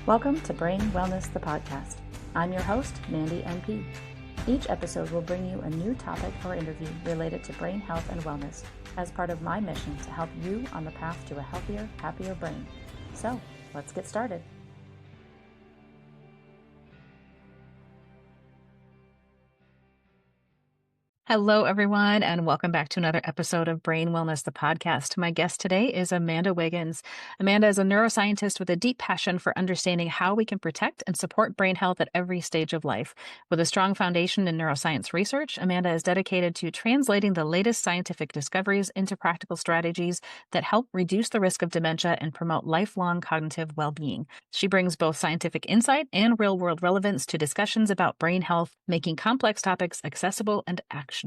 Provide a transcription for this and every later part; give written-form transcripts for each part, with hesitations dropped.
Welcome to Brain Wellness, the podcast. I'm your host, Mandy NP. Each episode will bring you a new topic or interview related to brain health and wellness as part of my mission to help you on the path to a healthier, happier brain. So, let's get started. Hello, everyone, and welcome back to another episode of Brain Wellness, the podcast. My guest today is Amanda Wiggins. Amanda is a neuroscientist with a deep passion for understanding how we can protect and support brain health at every stage of life. With a strong foundation in neuroscience research, Amanda is dedicated to translating the latest scientific discoveries into practical strategies that help reduce the risk of dementia and promote lifelong cognitive well-being. She brings both scientific insight and real-world relevance to discussions about brain health, making complex topics accessible and actionable.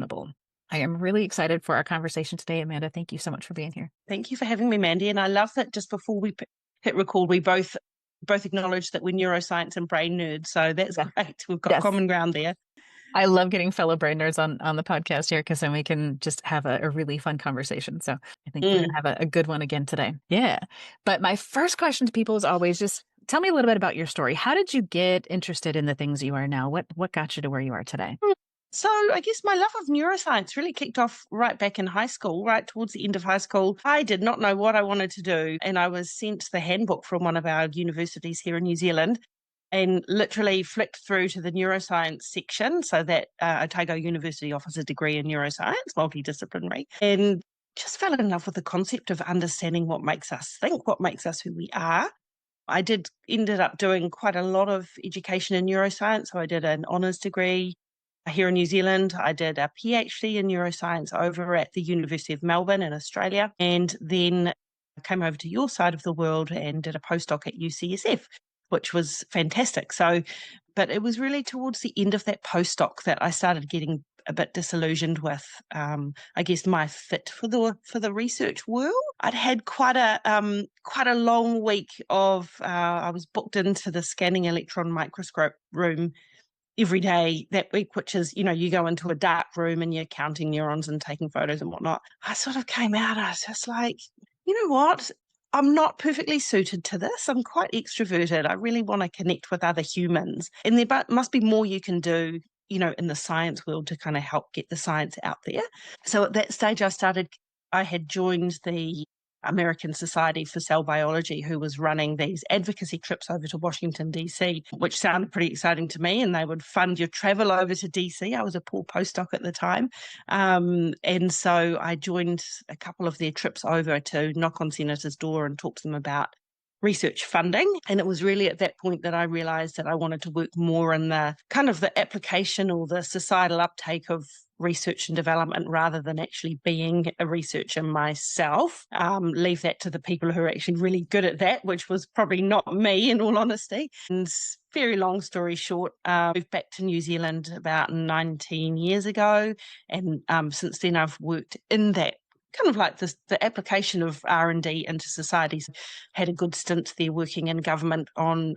I am really excited for our conversation today, Amanda. Thank you so much for being here. Thank you for having me, Mandy. And I love that just before we hit record, we both acknowledge that we're neuroscience and brain nerds. So that's great. We've got common ground there. I love getting fellow brain nerds on the podcast here because then we can just have a really fun conversation. So I think we're going to have a good one again today. Yeah. But my first question to people is always just tell me a little bit about your story. How did you get interested in the things you are now? What got you to where you are today? So I guess my love of neuroscience really kicked off right back in high school, right towards the end of high school. I did not know what I wanted to do, and I was sent the handbook from one of our universities here in New Zealand and literally flicked through to the neuroscience section so that Otago University offers a degree in neuroscience, multidisciplinary, and just fell in love with the concept of understanding what makes us think, what makes us who we are. I ended up doing quite a lot of education in neuroscience. So I did an honours degree here in New Zealand. I did a PhD in neuroscience over at the University of Melbourne in Australia, and then I came over to your side of the world and did a postdoc at UCSF, which was fantastic. But it was really towards the end of that postdoc that I started getting a bit disillusioned with, I guess, my fit for the research world. I'd had quite a long week of I was booked into the scanning electron microscope room every day that week, which is, you go into a dark room and you're counting neurons and taking photos and whatnot. I sort of came out, I was just like, you know what? I'm not perfectly suited to this. I'm quite extroverted. I really want to connect with other humans. And there must be more you can do, in the science world to kind of help get the science out there. So at that stage, I had joined the American Society for Cell Biology, who was running these advocacy trips over to Washington, D.C., which sounded pretty exciting to me, and they would fund your travel over to D.C. I was a poor postdoc at the time. And so I joined a couple of their trips over to knock on senators' door and talk to them about research funding. And it was really at that point that I realized that I wanted to work more in the kind of the application or the societal uptake of research and development rather than actually being a researcher myself. Leave that to the people who are actually really good at that, which was probably not me, in all honesty. And very long story short, moved back to New Zealand about 19 years ago. And since then I've worked in that kind of like the application of R&D into societies. Had a good stint there working in government on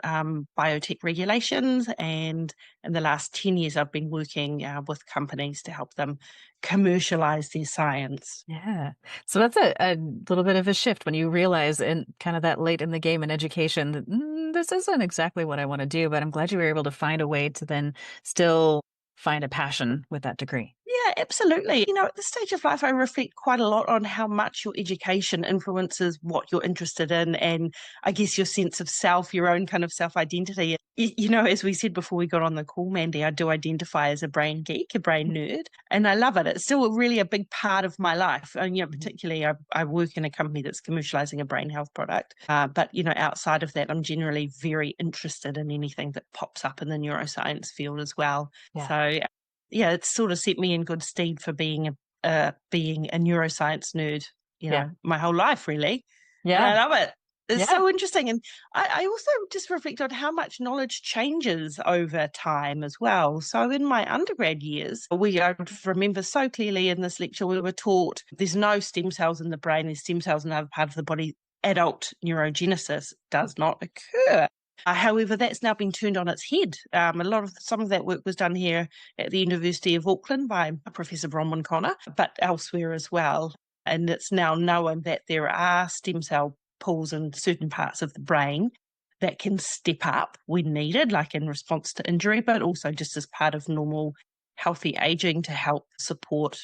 biotech regulations, and in the last 10 years I've been working with companies to help them commercialize their science. Yeah. So that's a little bit of a shift when you realize in kind of that late in the game in education that this isn't exactly what I want to do, but I'm glad you were able to find a way to then still find a passion with that degree. Yeah, absolutely. At this stage of life, I reflect quite a lot on how much your education influences what you're interested in, and I guess your sense of self, your own kind of self-identity. As we said before we got on the call, Mandy, I do identify as a brain geek, a brain nerd, and I love it. It's still really a big part of my life. And, particularly I work in a company that's commercializing a brain health product. But, outside of that, I'm generally very interested in anything that pops up in the neuroscience field as well. Yeah. So yeah, it's sort of set me in good stead for being a neuroscience nerd, my whole life, really. Yeah. And I love it. It's so interesting. And I also just reflect on how much knowledge changes over time as well. So in my undergrad years, I remember so clearly in this lecture, we were taught there's no stem cells in the brain, there's stem cells in another part of the body. Adult neurogenesis does not occur. However, that's now been turned on its head. Some of that work was done here at the University of Auckland by Professor Bronwyn Connor, but elsewhere as well. And it's now known that there are stem cell pools in certain parts of the brain that can step up when needed, like in response to injury, but also just as part of normal healthy aging to help support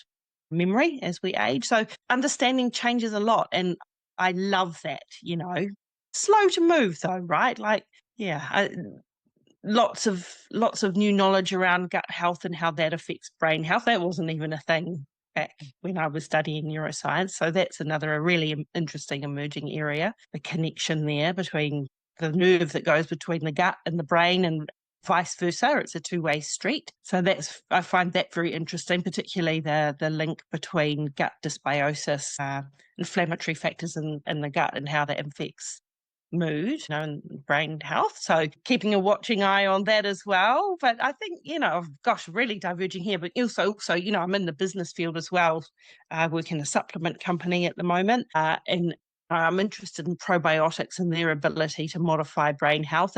memory as we age. So understanding changes a lot. And I love that, slow to move though, right? Like, yeah, lots of new knowledge around gut health and how that affects brain health. That wasn't even a thing back when I was studying neuroscience. So that's another really interesting emerging area, the connection there between the nerve that goes between the gut and the brain and vice versa. It's a two-way street. So I find that very interesting, particularly the link between gut dysbiosis, inflammatory factors in the gut and how that affects mood, and brain health. So keeping a watching eye on that as well. But I think, gosh, really diverging here, but also, I'm in the business field as well. I work in a supplement company at the moment, and I'm interested in probiotics and their ability to modify brain health.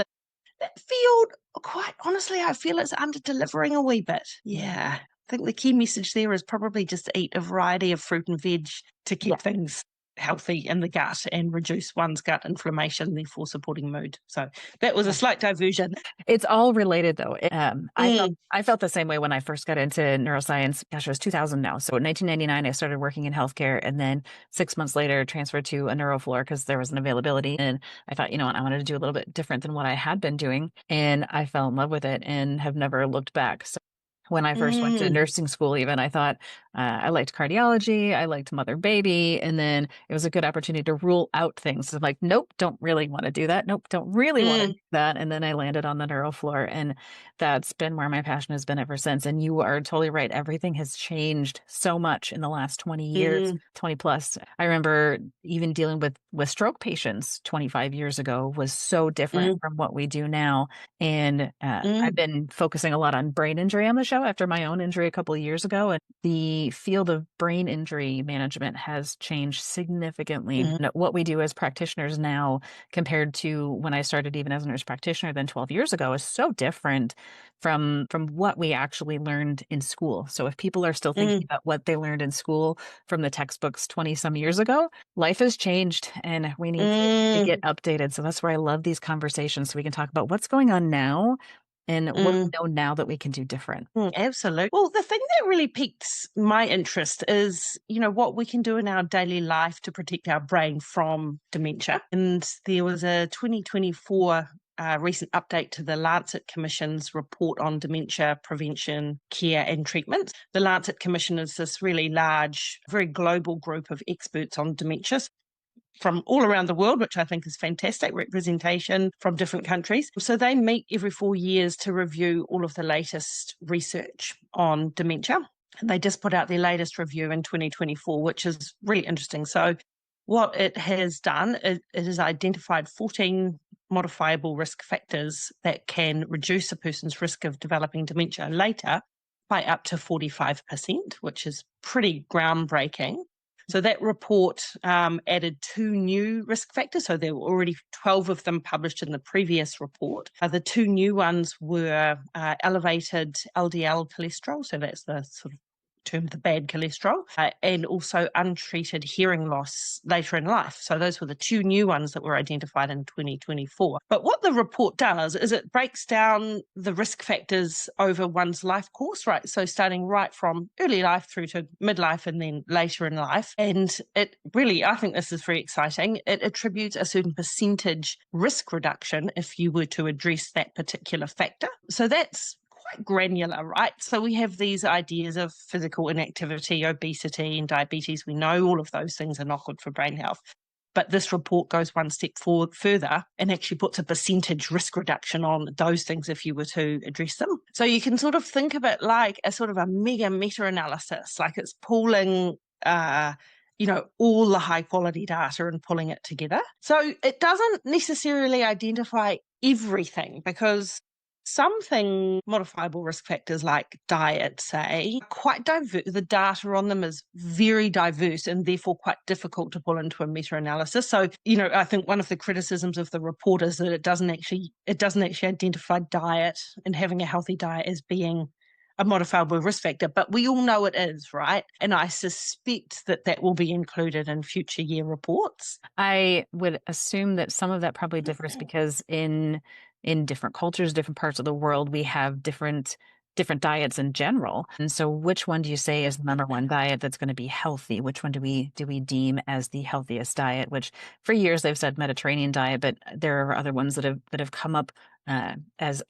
That field, quite honestly, I feel it's under delivering a wee bit. Yeah. I think the key message there is probably just to eat a variety of fruit and veg to keep things healthy in the gut and reduce one's gut inflammation, therefore supporting mood. So that was a slight diversion. It's all related though. Mm, I felt the same way when I first got into neuroscience. Gosh, it was 2000 now. So in 1999, I started working in healthcare, and then 6 months later transferred to a neuro floor because there was an availability. And I thought, you know what, I wanted to do a little bit different than what I had been doing. And I fell in love with it and have never looked back. So when I first went to mm, nursing school, even I thought I liked cardiology, I liked mother baby, and then it was a good opportunity to rule out things. So I'm like, nope, don't really want to do that. Nope, don't really want to mm, do that. And then I landed on the neuro floor, and that's been where my passion has been ever since. And you are totally right. Everything has changed so much in the last 20 years, mm, 20 plus. I remember even dealing with stroke patients 25 years ago was so different mm, from what we do now. And I've mm, been focusing a lot on brain injury on the show after my own injury a couple of years ago. And the field of brain injury management has changed significantly. mm, What we do as practitioners now compared to when I started even as a nurse practitioner then 12 years ago is so different from what we actually learned in school. So if people are still thinking mm, about what they learned in school from the textbooks 20 some years ago, life has changed and we need to mm, get updated. So that's where I love these conversations so we can talk about what's going on now and what do we mm. know now that we can do different. Absolutely. Well, the thing that really piques my interest is, what we can do in our daily life to protect our brain from dementia. And there was a 2024 recent update to the Lancet Commission's report on dementia prevention, care and treatment. The Lancet Commission is this really large, very global group of experts on dementia from all around the world, which I think is fantastic representation from different countries. So they meet every 4 years to review all of the latest research on dementia. And they just put out their latest review in 2024, which is really interesting. So what it has done, it has identified 14 modifiable risk factors that can reduce a person's risk of developing dementia later by up to 45%, which is pretty groundbreaking. So that report added 2 new risk factors. So there were already 12 of them published in the previous report. The 2 new ones were elevated LDL cholesterol. So that's the sort of term, the bad cholesterol, and also untreated hearing loss later in life. So those were the 2 new ones that were identified in 2024. But what the report does is it breaks down the risk factors over one's life course, right? So starting right from early life through to midlife and then later in life. And it really, I think this is very exciting. It attributes a certain percentage risk reduction if you were to address that particular factor. So that's quite granular, right? So we have these ideas of physical inactivity, obesity, and diabetes. We know all of those things are not good for brain health. But this report goes one step forward further and actually puts a percentage risk reduction on those things if you were to address them. So you can sort of think of it like a sort of a mega meta-analysis, like it's pooling all the high quality data and pulling it together. So it doesn't necessarily identify everything because something modifiable risk factors like diet, say, quite diverse. The data on them is very diverse and therefore quite difficult to pull into a meta-analysis. So, I think one of the criticisms of the report is that it doesn't actually identify diet and having a healthy diet as being a modifiable risk factor, but we all know it is, right? And I suspect that that will be included in future year reports. I would assume that some of that probably differs because in different cultures, different parts of the world, we have different diets in general. And so which one do you say is the number one diet that's going to be healthy? Which one do we deem as the healthiest diet? Which for years they've said Mediterranean diet, but there are other ones that have come up as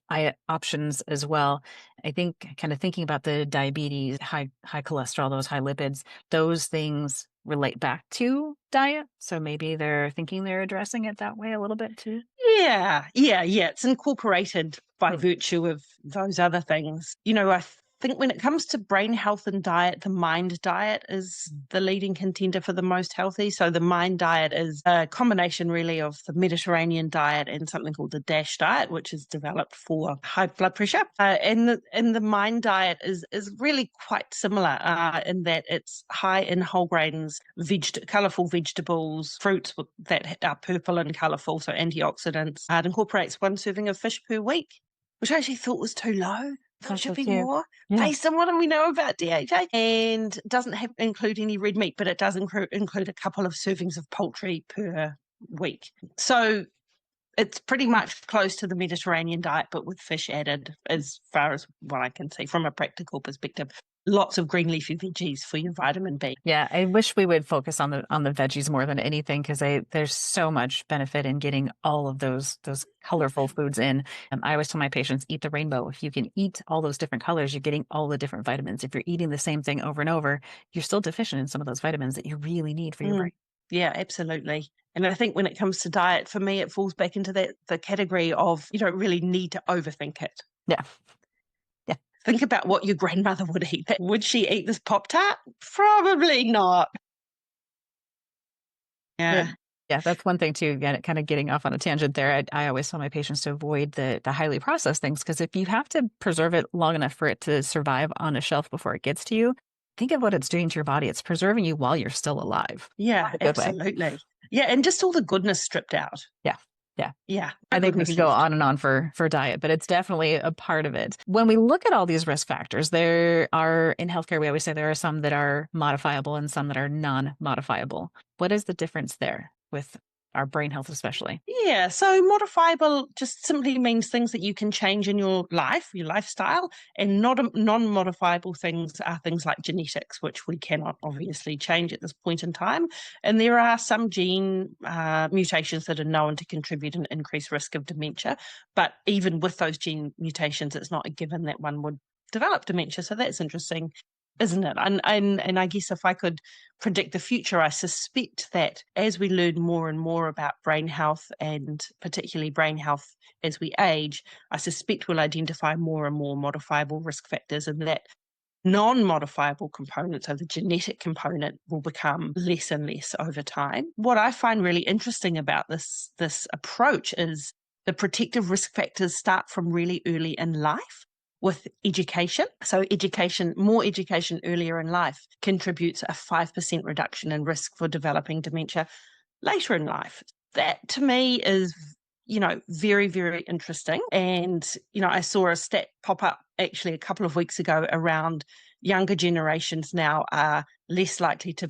options as well. I think kind of thinking about the diabetes, high cholesterol, those high lipids, those things relate back to diet. So maybe they're thinking they're addressing it that way a little bit too. Yeah. It's incorporated by virtue of those other things. I think when it comes to brain health and diet, the mind diet is the leading contender for the most healthy. So the mind diet is a combination really of the Mediterranean diet and something called the DASH diet, which is developed for high blood pressure. And the mind diet is really quite similar in that it's high in whole grains, colourful vegetables, fruits that are purple and colourful, so antioxidants. It incorporates 1 serving of fish per week, which I actually thought was too low. That That's so should be cute. more Yeah. based on what we know about DHA, and doesn't include any red meat, but it does include a couple of servings of poultry per week. So it's pretty much close to the Mediterranean diet, but with fish added, as far as what I can see from a practical perspective. Lots of green leafy veggies for your vitamin B. Yeah, I wish we would focus on the veggies more than anything because there's so much benefit in getting all of those colorful foods in. I always tell my patients, eat the rainbow. If you can eat all those different colors, you're getting all the different vitamins. If you're eating the same thing over and over, you're still deficient in some of those vitamins that you really need for your brain. Yeah, absolutely. And I think when it comes to diet, for me, it falls back into the category of you don't really need to overthink it. Yeah. Yeah. Think about what your grandmother would eat. Would she eat this Pop-Tart? Probably not. But Yeah. yeah, that's one thing too. Again, kind of getting off on a tangent there. I always tell my patients to avoid the highly processed things because if you have to preserve it long enough for it to survive on a shelf before it gets to you, think of what it's doing to your body. It's preserving you while you're still alive. Yeah, In a good way. absolutely. Yeah, and just all the goodness stripped out. Yeah. Yeah. Yeah, I no think we goodness could go left. on and on for diet, but it's definitely a part of it. When we look at all these risk factors, there are in healthcare, we always say there are some that are modifiable and some that are non-modifiable. What is the difference there with our brain health, especially? Yeah, so modifiable just simply means things that you can change in your life, your lifestyle, and not non-modifiable things are things like genetics, which we cannot obviously change at this point in time. And there are some gene mutations that are known to contribute an increased risk of dementia, but even with those gene mutations, it's not a given that one would develop dementia. So that's interesting, isn't it? And I guess if I could predict the future, I suspect that as we learn more and more about brain health and particularly brain health as we age, I suspect we'll identify more and more modifiable risk factors, and that non-modifiable component, so the genetic component, will become less and less over time. What I find really interesting about this approach is the protective risk factors start from really early in life with education. So more education earlier in life contributes a 5% reduction in risk for developing dementia later in life. That to me is, very, very interesting. And, I saw a stat pop up actually a couple of weeks ago around younger generations now are less likely to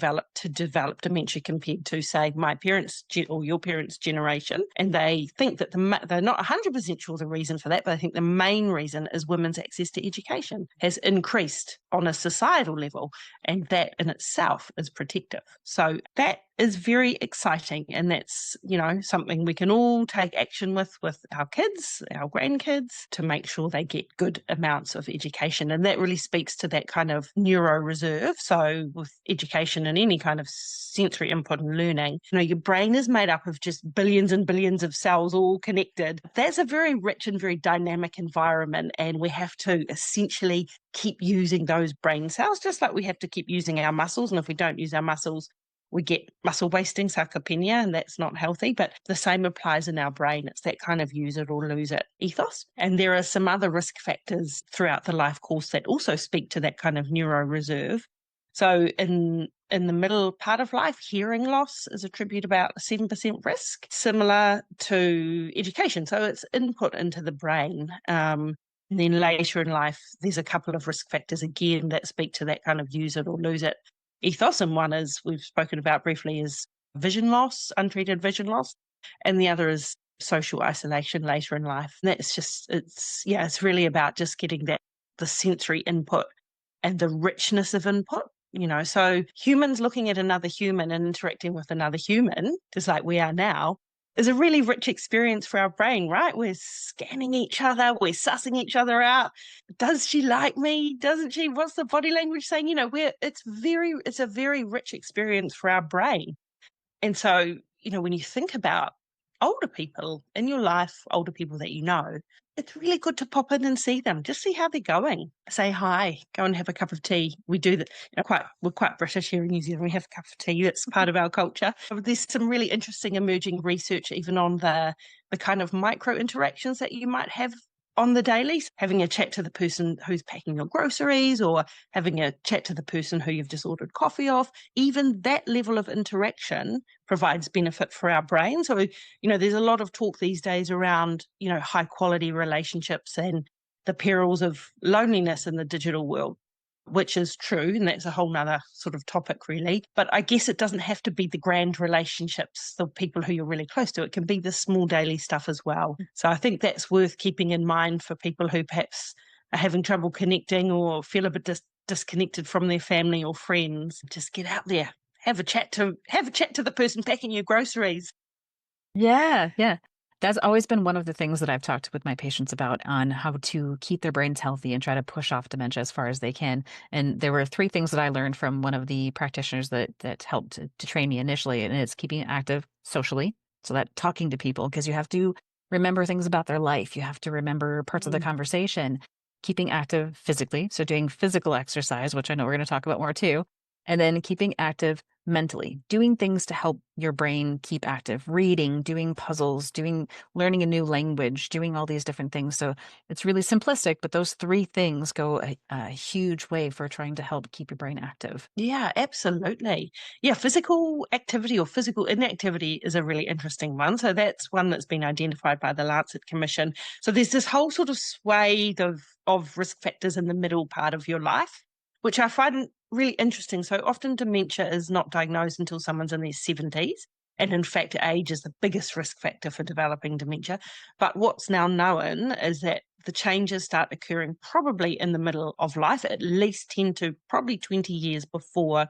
develop dementia compared to, say, my parents' or your parents' generation. And they think that they're not 100% sure the reason for that, but I think the main reason is women's access to education has increased on a societal level, and that in itself is protective. So that is very exciting, and that's, something we can all take action with our kids, our grandkids, to make sure they get good amounts of education. And that really speaks to that kind of neuro reserve. So with education and any kind of sensory input and learning, your brain is made up of just billions and billions of cells all connected. That's a very rich and very dynamic environment, and we have to essentially keep using those brain cells, just like we have to keep using our muscles. And if we don't use our muscles, we get muscle wasting, sarcopenia, and that's not healthy. But the same applies in our brain. It's that kind of use it or lose it ethos. And there are some other risk factors throughout the life course that also speak to that kind of neuro reserve. So in the middle part of life, hearing loss is attributed about 7% risk, similar to education. So it's input into the brain. And then later in life, there's a couple of risk factors again that speak to that kind of use it or lose it ethos. And one is we've spoken about briefly is vision loss, untreated vision loss. And the other is social isolation later in life. And that's just, it's really about just getting the sensory input and the richness of input. So humans looking at another human and interacting with another human, just like we are now, is a really rich experience for our brain, right? We're scanning each other, we're sussing each other out. Does she like me? Doesn't she? What's the body language saying? It's a very rich experience for our brain. And so, when you think about older people in your life, older people that you know, it's really good to pop in and see them, just see how they're going. Say hi, go and have a cup of tea. We do that, we're quite British here in New Zealand. We have a cup of tea. It's part of our culture. There's some really interesting emerging research even on the kind of micro interactions that you might have on the daily, having a chat to the person who's packing your groceries or having a chat to the person who you've just ordered coffee off. Even that level of interaction provides benefit for our brain. So, there's a lot of talk these days around, high quality relationships and the perils of loneliness in the digital world, which is true. And that's a whole nother sort of topic, really. But I guess it doesn't have to be the grand relationships, the people who you're really close to. It can be the small daily stuff as well. So I think that's worth keeping in mind for people who perhaps are having trouble connecting or feel a bit disconnected from their family or friends. Just get out there, have a chat to the person packing your groceries. Yeah, yeah. That's always been one of the things that I've talked with my patients about on how to keep their brains healthy and try to push off dementia as far as they can. And there were three things that I learned from one of the practitioners that helped to train me initially, and it's keeping it active socially, so that talking to people, because you have to remember things about their life. You have to remember parts of the conversation, keeping active physically, so doing physical exercise, which I know we're going to talk about more too, and then keeping active mentally, doing things to help your brain keep active, reading, doing puzzles, learning a new language, doing all these different things. So it's really simplistic, but those three things go a huge way for trying to help keep your brain active. Yeah, absolutely. Yeah, physical activity or physical inactivity is a really interesting one. So that's one that's been identified by the Lancet Commission. So there's this whole sort of swathe of risk factors in the middle part of your life, which I find really interesting. So often dementia is not diagnosed until someone's in their 70s. And in fact, age is the biggest risk factor for developing dementia. But what's now known is that the changes start occurring probably in the middle of life, at least 10 to probably 20 years before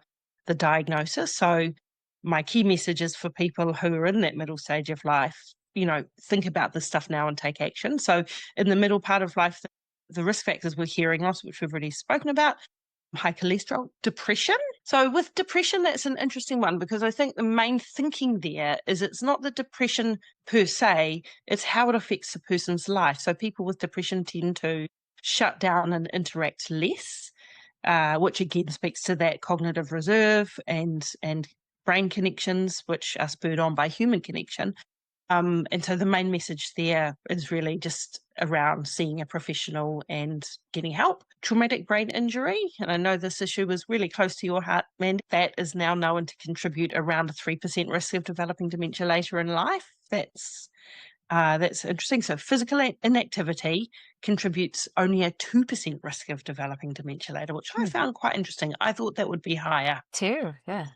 the diagnosis. So my key message is for people who are in that middle stage of life, think about this stuff now and take action. So in the middle part of life, the risk factors were hearing loss, which we've already spoken about, high cholesterol, depression. So with depression, that's an interesting one because I think the main thinking there is it's not the depression per se, it's how it affects the person's life. So people with depression tend to shut down and interact less, which again speaks to that cognitive reserve and brain connections, which are spurred on by human connection. And so the main message there is really just around seeing a professional and getting help. Traumatic brain injury, and I know this issue is really close to your heart, Mandy, that is now known to contribute around a 3% risk of developing dementia later in life. That's interesting. So physical inactivity contributes only a 2% risk of developing dementia later, which I found quite interesting. I thought that would be higher. Too, yeah.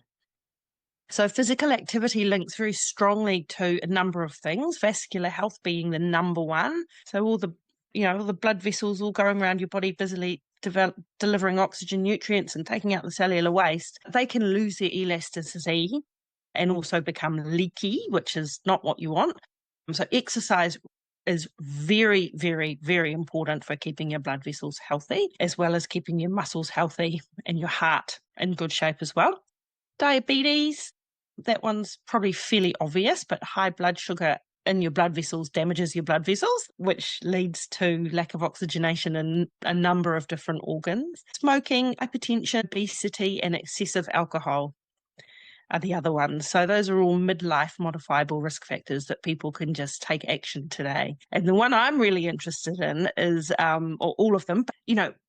So physical activity links very strongly to a number of things, vascular health being the number one. So all the blood vessels all going around your body busily delivering oxygen, nutrients and taking out the cellular waste, they can lose their elasticity and also become leaky, which is not what you want. So exercise is very, very, very important for keeping your blood vessels healthy, as well as keeping your muscles healthy and your heart in good shape as well. Diabetes, that one's probably fairly obvious, but high blood sugar in your blood vessels damages your blood vessels, which leads to lack of oxygenation in a number of different organs. Smoking, hypertension, obesity, and excessive alcohol. are the other ones. So those are all midlife modifiable risk factors that people can just take action today. And the one I'm really interested in is, or all of them,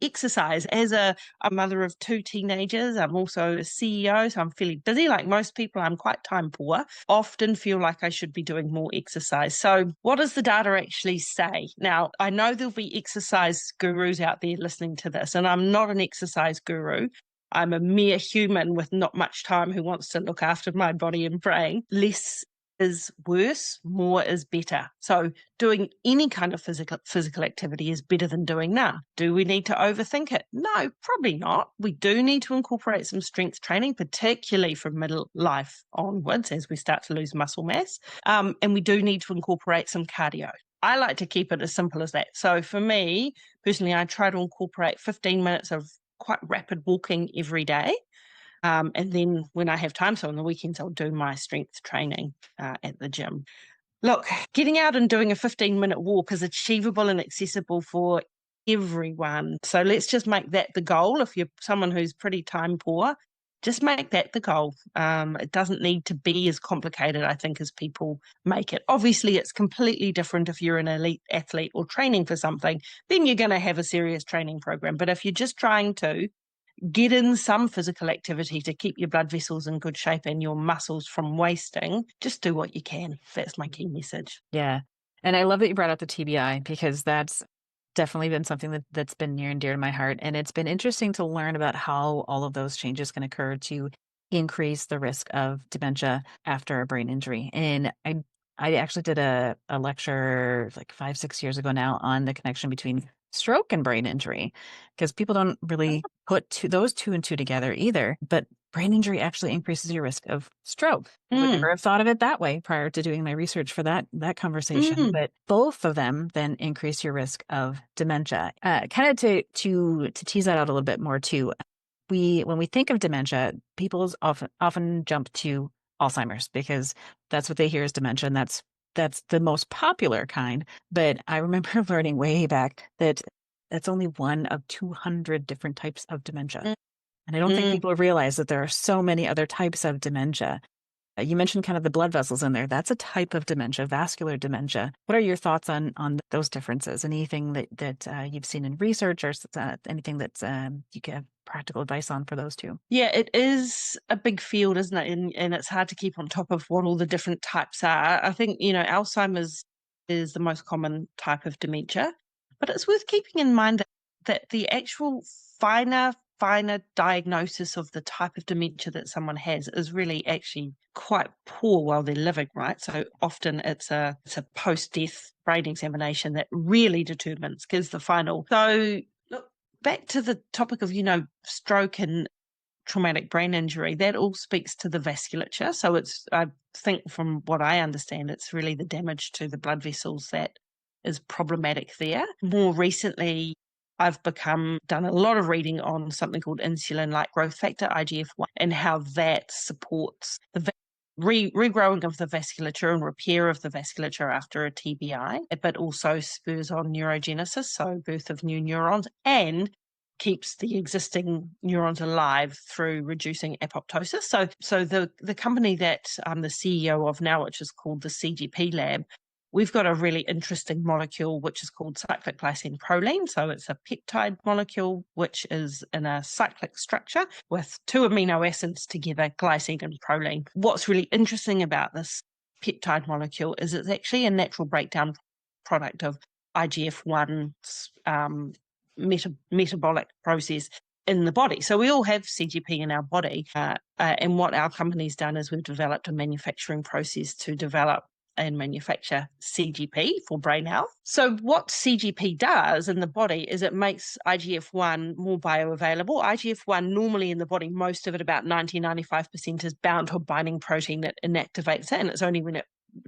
exercise. As a mother of two teenagers, I'm also a CEO, so I'm fairly busy. Like most people, I'm quite time poor, often feel like I should be doing more exercise. So what does the data actually say? Now, I know there'll be exercise gurus out there listening to this, and I'm not an exercise guru. I'm a mere human with not much time who wants to look after my body and brain. Less is worse, more is better. So doing any kind of physical activity is better than doing none. Do we need to overthink it? No, probably not. We do need to incorporate some strength training, particularly from middle life onwards as we start to lose muscle mass. And we do need to incorporate some cardio. I like to keep it as simple as that. So for me, personally, I try to incorporate 15 minutes of quite rapid walking every day. And then when I have time, so on the weekends, I'll do my strength training at the gym. Look, getting out and doing a 15-minute walk is achievable and accessible for everyone. So let's just make that the goal. If you're someone who's pretty time poor, just make that the goal. It doesn't need to be as complicated, I think, as people make it. Obviously, it's completely different if you're an elite athlete or training for something, then you're going to have a serious training program. But if you're just trying to get in some physical activity to keep your blood vessels in good shape and your muscles from wasting, just do what you can. That's my key message. Yeah. And I love that you brought up the TBI because that's definitely been something that's been near and dear to my heart. And it's been interesting to learn about how all of those changes can occur to increase the risk of dementia after a brain injury. And I actually did a lecture like 5-6 years ago now on the connection between stroke and brain injury because people don't really put those two and two together either. But brain injury actually increases your risk of stroke. I would never have thought of it that way prior to doing my research for that conversation. But both of them then increase your risk of dementia. Kind of to tease that out a little bit more too. When we think of dementia, people often jump to Alzheimer's because that's what they hear is dementia, and that's the most popular kind. But I remember learning way back that that's only one of 200 different types of dementia. And I don't think people realize that there are so many other types of dementia. You mentioned kind of the blood vessels in there. That's a type of dementia, vascular dementia. What are your thoughts on those differences? Anything that you've seen in research or anything that you can have practical advice on for those two? Yeah, it is a big field, isn't it? And it's hard to keep on top of what all the different types are. I think, Alzheimer's is the most common type of dementia, but it's worth keeping in mind that the actual finer diagnosis of the type of dementia that someone has is really actually quite poor while they're living, right? So often it's a post-death brain examination that really determines, gives the final. So look, back to the topic of, stroke and traumatic brain injury, that all speaks to the vasculature. So I think from what I understand, it's really the damage to the blood vessels that is problematic there. More recently, I've done a lot of reading on something called insulin-like growth factor, IGF-1, and how that supports the regrowing of the vasculature and repair of the vasculature after a TBI, but also spurs on neurogenesis, so birth of new neurons, and keeps the existing neurons alive through reducing apoptosis. So the company that I'm the CEO of now, which is called the CGP Lab, we've got a really interesting molecule which is called cyclic glycine proline. So it's a peptide molecule which is in a cyclic structure with two amino acids together, glycine and proline. What's really interesting about this peptide molecule is it's actually a natural breakdown product of IGF-1's metabolic process in the body. So we all have CGP in our body. And what our company's done is we've developed a manufacturing process to develop and manufacture CGP for brain health. So what CGP does in the body is it makes IGF-1 more bioavailable. IGF-1 normally in the body, most of it, about 90-95%, is bound to a binding protein that inactivates it. And it's only when it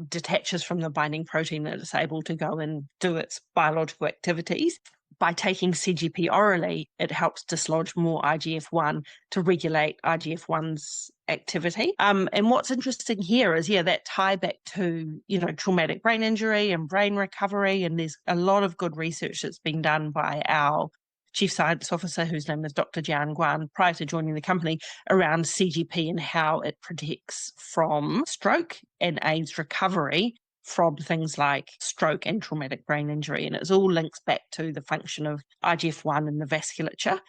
detaches from the binding protein that it's able to go and do its biological activities. By taking CGP orally, it helps dislodge more IGF-1 to regulate IGF-1's activity. And what's interesting here is, that tie back to, traumatic brain injury and brain recovery. And there's a lot of good research that's been done by our chief science officer, whose name is Dr. Jian Guan, prior to joining the company, around CGP and how it protects from stroke and aids recovery from things like stroke and traumatic brain injury. And it all links back to the function of IGF-1 in the vasculature.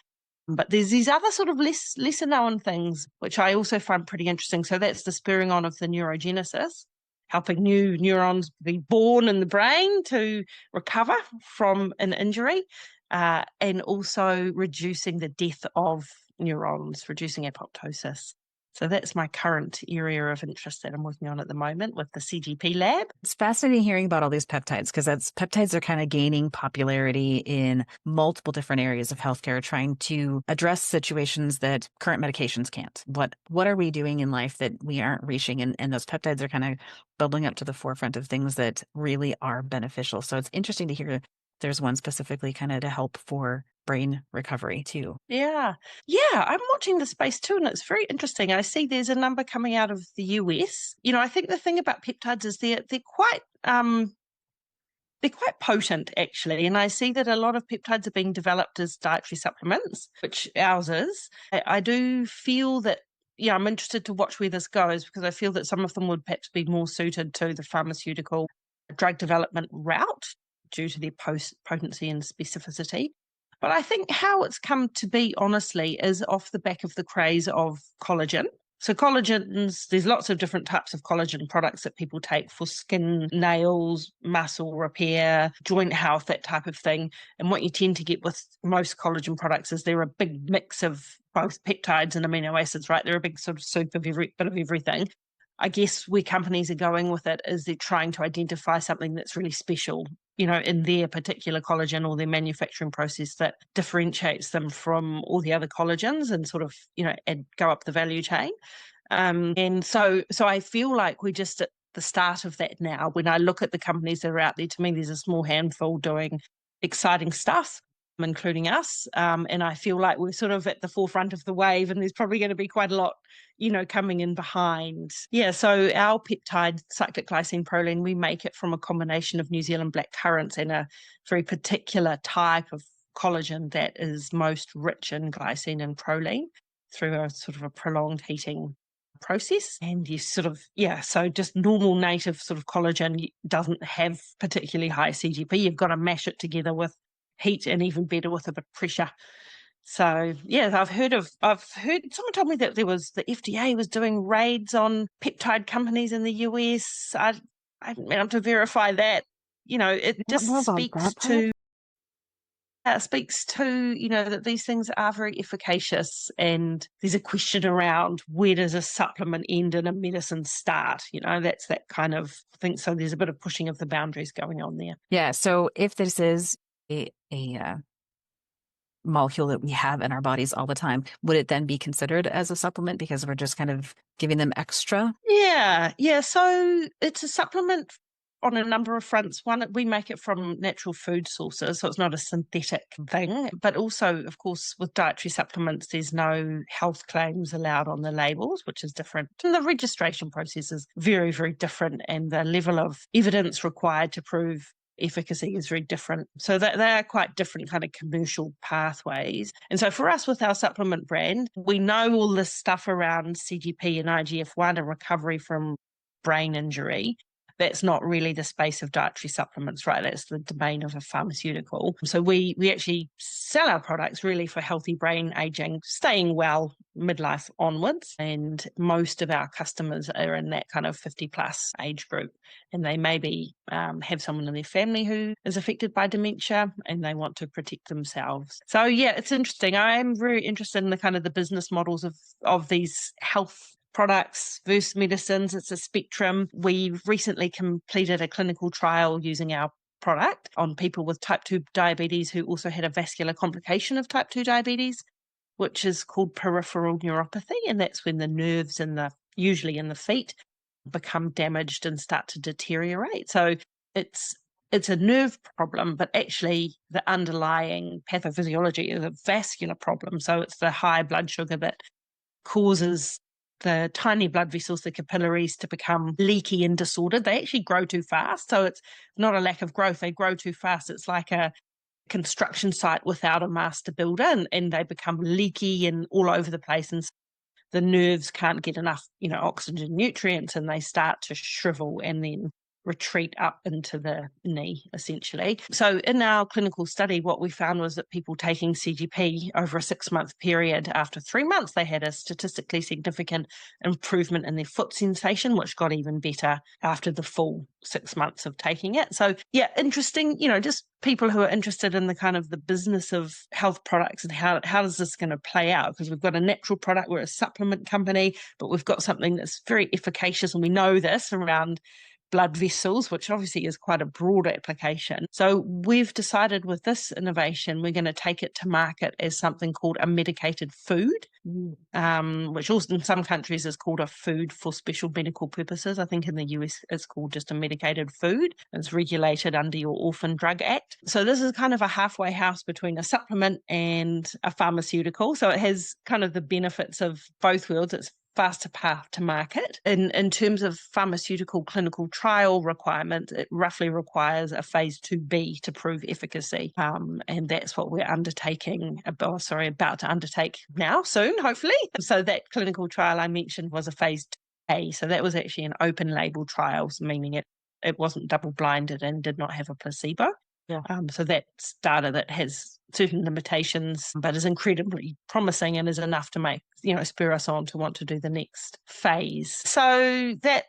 But there's these other sort of lesser known things, which I also find pretty interesting. So that's the spurring on of the neurogenesis, helping new neurons be born in the brain to recover from an injury, and also reducing the death of neurons, reducing apoptosis. So that's my current area of interest that I'm working on at the moment with the CGP lab. It's fascinating hearing about all these peptides because peptides are kind of gaining popularity in multiple different areas of healthcare, trying to address situations that current medications can't. What are we doing in life that we aren't reaching? And those peptides are kind of bubbling up to the forefront of things that really are beneficial. So it's interesting to hear there's one specifically kind of to help for brain recovery too. Yeah. I'm watching the space too, and it's very interesting. I see there's a number coming out of the US. I think the thing about peptides is they're quite potent, actually. And I see that a lot of peptides are being developed as dietary supplements, which ours is. I do feel that, I'm interested to watch where this goes, because I feel that some of them would perhaps be more suited to the pharmaceutical drug development route due to their potency and specificity. But I think how it's come to be, honestly, is off the back of the craze of collagen. So collagens, there's lots of different types of collagen products that people take for skin, nails, muscle repair, joint health, that type of thing. And what you tend to get with most collagen products is they're a big mix of both peptides and amino acids, right? They're a big sort of soup of bit of everything. I guess where companies are going with it is they're trying to identify something that's really special, in their particular collagen or their manufacturing process that differentiates them from all the other collagens and sort of, go up the value chain. And so I feel like we're just at the start of that now. When I look at the companies that are out there, to me, there's a small handful doing exciting stuff, including us. And I feel like we're sort of at the forefront of the wave, and there's probably going to be quite a lot, coming in behind. Yeah, so our peptide, cyclic glycine proline, we make it from a combination of New Zealand black currants and a very particular type of collagen that is most rich in glycine and proline through a sort of a prolonged heating process. And you sort of, so just normal native sort of collagen doesn't have particularly high CGP. You've got to mash it together with heat, and even better with a bit of pressure. So I've heard someone told me that the FDA was doing raids on peptide companies in the US. I haven't been able to verify that. It just speaks to that these things are very efficacious, and there's a question around where does a supplement end and a medicine start. That's that kind of thing. So there's a bit of pushing of the boundaries going on there. Yeah. So if this is a molecule that we have in our bodies all the time, would it then be considered as a supplement because we're just kind of giving them extra? Yeah. So it's a supplement on a number of fronts. One, we make it from natural food sources, so it's not a synthetic thing. But also, of course, with dietary supplements, there's no health claims allowed on the labels, which is different. And the registration process is very, very different, and the level of evidence required to prove efficacy is very different. So that they are quite different kind of commercial pathways. And so for us with our supplement brand, we know all this stuff around CGP and IGF-1 and recovery from brain injury. That's not really the space of dietary supplements, right? That's the domain of a pharmaceutical. So we actually sell our products really for healthy brain aging, staying well midlife onwards. And most of our customers are in that kind of 50 plus age group. And they maybe have someone in their family who is affected by dementia, and they want to protect themselves. So it's interesting. I am very interested in the kind of the business models of these health products versus medicines. It's a spectrum. We recently completed a clinical trial using our product on people with type 2 diabetes who also had a vascular complication of type 2 diabetes, which is called peripheral neuropathy. And that's when the nerves usually in the feet, become damaged and start to deteriorate. So it's a nerve problem, but actually the underlying pathophysiology is a vascular problem. So it's the high blood sugar that causes the tiny blood vessels, the capillaries, to become leaky and disordered. They actually grow too fast. So it's not a lack of growth. They grow too fast. It's like a construction site without a master builder, and they become leaky and all over the place, and the nerves can't get enough, oxygen nutrients, and they start to shrivel and then retreat up into the knee, essentially. So in our clinical study, what we found was that people taking CGP over a 6-month period, after 3 months, they had a statistically significant improvement in their foot sensation, which got even better after the full 6 months of taking it. So yeah, interesting, just people who are interested in the kind of the business of health products and how is this going to play out? Because we've got a natural product, we're a supplement company, but we've got something that's very efficacious, and we know this around blood vessels, which obviously is quite a broad application. So we've decided with this innovation, we're going to take it to market as something called a medicated food, which also in some countries is called a food for special medical purposes. I think in the US it's called just a medicated food. It's regulated under your Orphan Drug Act. So this is kind of a halfway house between a supplement and a pharmaceutical. So it has kind of the benefits of both worlds. It's faster path to market. In terms of pharmaceutical clinical trial requirements, it roughly requires a phase 2B to prove efficacy. And that's what we're about to undertake now, soon, hopefully. So that clinical trial I mentioned was a phase 2A. So that was actually an open label trial, meaning it wasn't double blinded and did not have a placebo. Yeah. So that's data that has certain limitations, but is incredibly promising and is enough to make, spur us on to want to do the next phase. So that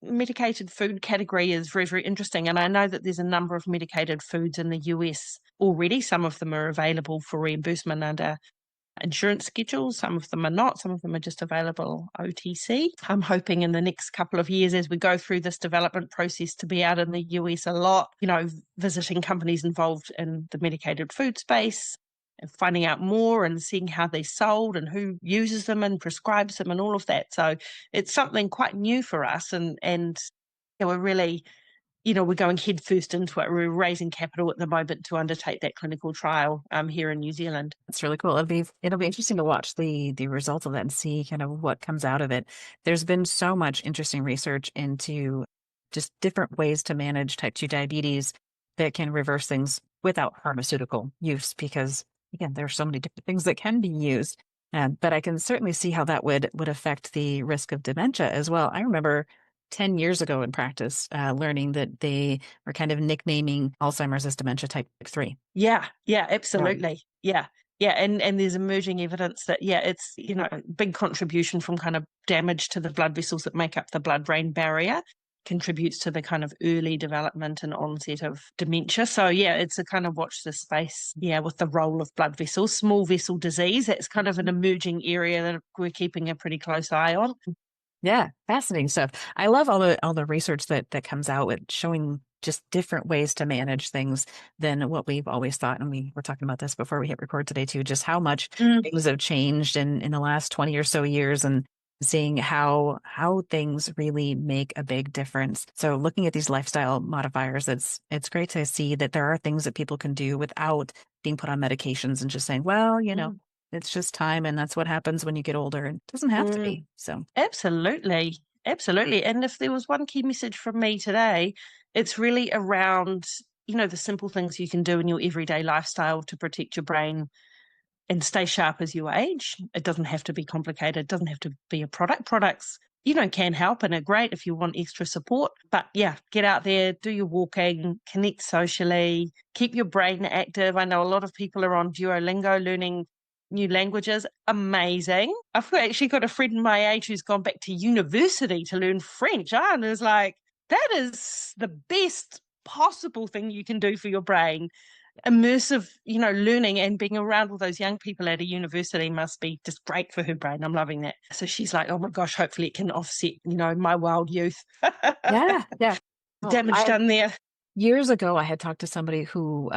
medicated food category is very, very interesting. And I know that there's a number of medicated foods in the US already. Some of them are available for reimbursement under insurance schedules. Some of them are not. Some of them are just available OTC. I'm hoping in the next couple of years, as we go through this development process, to be out in the US a lot, visiting companies involved in the medicated food space and finding out more and seeing how they're sold and who uses them and prescribes them and all of that. So it's something quite new for us, and we're really, we're going head first into it. We're raising capital at the moment to undertake that clinical trial here in New Zealand. That's really cool. It'll be interesting to watch the results of that and see kind of what comes out of it. There's been so much interesting research into just different ways to manage type 2 diabetes that can reverse things without pharmaceutical use, because again, there are so many different things that can be used. But I can certainly see how that would affect the risk of dementia as well. I remember 10 years ago in practice, learning that they were kind of nicknaming Alzheimer's as dementia type 3. Yeah, absolutely. Yeah. And there's emerging evidence that, it's, big contribution from kind of damage to the blood vessels that make up the blood-brain barrier contributes to the kind of early development and onset of dementia. So, it's a kind of watch this space, with the role of blood vessels, small vessel disease. That's kind of an emerging area that we're keeping a pretty close eye on. Yeah, fascinating stuff. I love all the research that comes out with showing just different ways to manage things than what we've always thought. And we were talking about this before we hit record today too, just how much things have changed in the last 20 or so years, and seeing how things really make a big difference. So looking at these lifestyle modifiers, it's great to see that there are things that people can do without being put on medications and just saying, well, it's just time, and that's what happens when you get older. It doesn't have to be. So absolutely. And if there was one key message from me today, it's really around, the simple things you can do in your everyday lifestyle to protect your brain and stay sharp as you age. It doesn't have to be complicated. It doesn't have to be a product. Products, can help and are great if you want extra support. But get out there, do your walking, connect socially, keep your brain active. I know a lot of people are on Duolingo learning new languages. Amazing. I've actually got a friend my age who's gone back to university to learn French. And it's like, that is the best possible thing you can do for your brain. Immersive, learning and being around all those young people at a university must be just great for her brain. I'm loving that. So she's like, oh my gosh, hopefully it can offset, my wild youth. Yeah. Damage done there. Years ago, I had talked to somebody who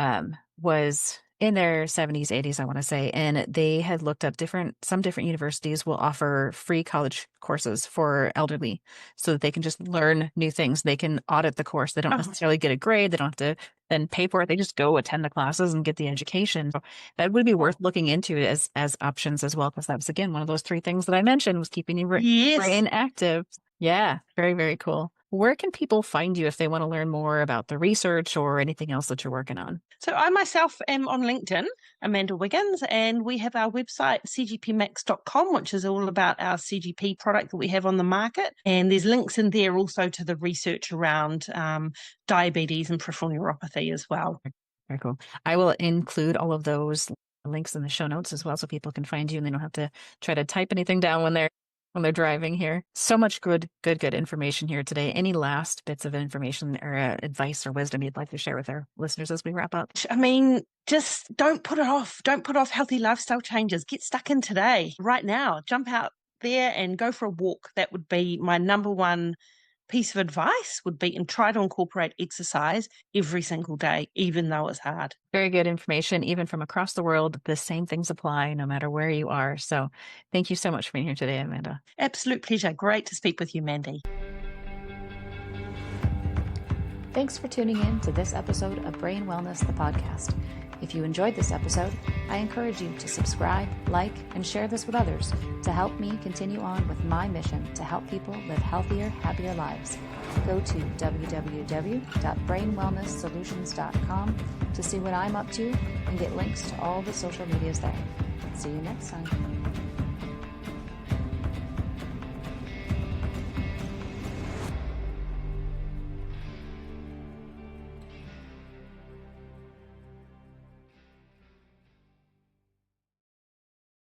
was in their 70s, 80s, I want to say, and they had looked up some different universities will offer free college courses for elderly so that they can just learn new things. They can audit the course. They don't necessarily get a grade. They don't have to then pay for it. They just go attend the classes and get the education. So that would be worth looking into as options as well, because that was, again, one of those 3 things that I mentioned was keeping your brain active. Yeah, very, very cool. Where can people find you if they want to learn more about the research or anything else that you're working on? So I myself am on LinkedIn, Amanda Wiggins, and we have our website, cgpmax.com, which is all about our CGP product that we have on the market. And there's links in there also to the research around diabetes and peripheral neuropathy as well. Very cool. I will include all of those links in the show notes as well so people can find you and they don't have to try to type anything down when they're driving here. So much good information here today. Any last bits of information or advice or wisdom you'd like to share with our listeners as we wrap up? I mean, just don't put it off. Don't put off healthy lifestyle changes. Get stuck in today, right now. Jump out there and go for a walk. That would be my number one piece of advice, would be, and try to incorporate exercise every single day, even though it's hard. Very good information. Even from across the world, the same things apply no matter where you are. So thank you so much for being here today, Amanda. Absolute pleasure. Great to speak with you, Mandy. Thanks for tuning in to this episode of Brain Wellness, the podcast. If you enjoyed this episode, I encourage you to subscribe, like, and share this with others to help me continue on with my mission to help people live healthier, happier lives. Go to www.brainwellnesssolutions.com to see what I'm up to and get links to all the social medias there. See you next time.